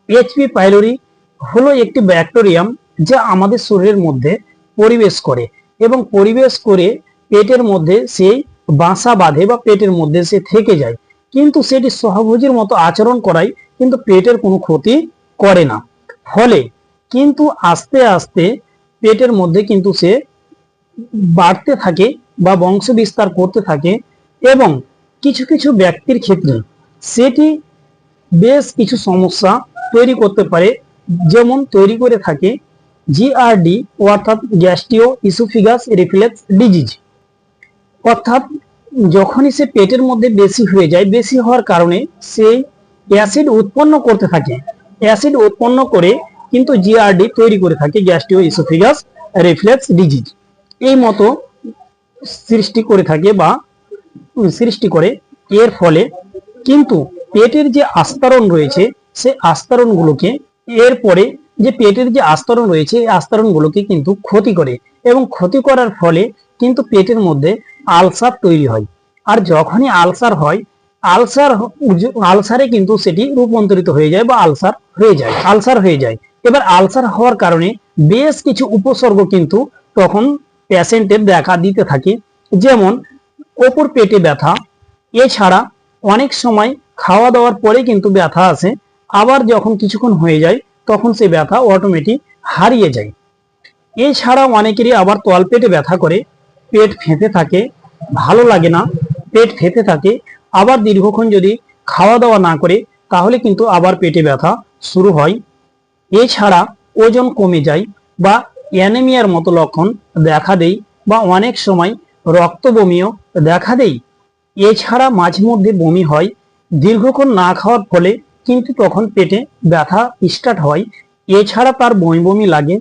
HP pylori হলো একটি bacterium যা আমাদের শরীরের মধ্যে পরিবেশ করে এবং পরিবেশ করে পেটের মধ্যে সেই বাসা বাঁধে বা পেটের মধ্যে সে থেকে যায়, কিন্তু সেটি সহভোজীর মতো আচরণ করায় কিন্তু পেটের কোনো ক্ষতি করে না। ফলে কিন্তু আস্তে আস্তে পেটের মধ্যে কিন্তু সে বাড়তে থাকে বা বংশ বিস্তার করতে থাকে এবং কিছু কিছু ব্যক্তির ক্ষেত্রে সেটি বেশ কিছু সমস্যা তৈরি করতে পারে, যেমন তৈরি করে থাকে জিআরডি অর্থাৎ গ্যাস্ট্রিও ইসোফেগাস রিফ্লেক্স ডিজিজ। অর্থাৎ যখনই সে পেটের মধ্যে বেশি হয়ে যায়, বেশি হওয়ার কারণে সেই অ্যাসিড উৎপন্ন করতে থাকে, অ্যাসিড উৎপন্ন করে কিন্তু জিআরডি তৈরি করে থাকে, গ্যাস্ট্রিও ইসোফেগাস রিফ্লেক্স ডিজিজ এই মতো সৃষ্টি করে থাকে বা সৃষ্টি করে। এর ফলে কিন্তু পেটের যে আস্তরণ রয়েছে সেই আস্তরণগুলোকে এরপরে যে পেটের যে আস্তরণ রয়েছে এই আস্তরণগুলোকে কিন্তু ক্ষতি করে এবং ক্ষতি করার ফলে কিন্তু পেটের মধ্যে আলসার তৈরি হয়। আর যখনই আলসার হয়, আলসারে কিন্তু সেটি রূপান্তরিত হয়ে যায় বা আলসার হয়ে যায়। এবার আলসার হওয়ার কারণে বেশ কিছু উপসর্গ কিন্তু তখন পেশেন্টের দেখা দিতে থাকে, যেমন ওপর পেটে ব্যথা, এছাড়া অনেক সময় খাওয়া দাওয়ার পরে কিন্তু ব্যথা আসে, আবার যখন কিছুক্ষণ হয়ে যায় তখন সেই ব্যথা অটোমেটিক হারিয়ে যায়। এছাড়া অনেকেরই আবার তলপেটে ব্যথা করে, পেট ফেঁপে থাকে, ভালো লাগে না, পেট ফেঁপে থাকে, আবার দীর্ঘক্ষণ যদি খাওয়া দাওয়া না করে তাহলে কিন্তু আবার পেটে ব্যথা শুরু হয়। এছাড়া ওজন কমে যায় বা অ্যানিমিয়ার মতো লক্ষণ দেখা দেয় বা অনেক সময় রক্ত বমিও দেখা দেয়। এছাড়া মাঝে মধ্যে বমি হয়, দীর্ঘক্ষণ না খাওয়ার ফলে কিন্তু তখন পেটে ব্যথা স্টার্ট হয়। এছাড়া তার বমি বমি লাগে,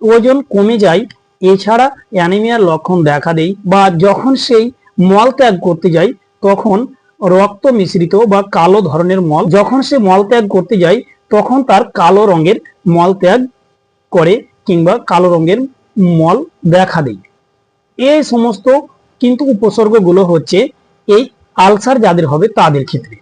ওজন কমে যায়, এছাড়া অ্যানিমিয়ার লক্ষণ দেখা দেয় বা যখন সেই মল ত্যাগ করতে যায় তখন রক্ত মিশ্রিত বা কালো ধরনের মল, যখন সে মল ত্যাগ করতে যায় তখন তার কালো রঙের মল ত্যাগ করে কিংবা কালো রঙের মল দেখা দেয়। এই সমস্ত কিন্তু উপসর্গগুলো হচ্ছে এই আলসার যাদের হবে তাদের ক্ষেত্রে।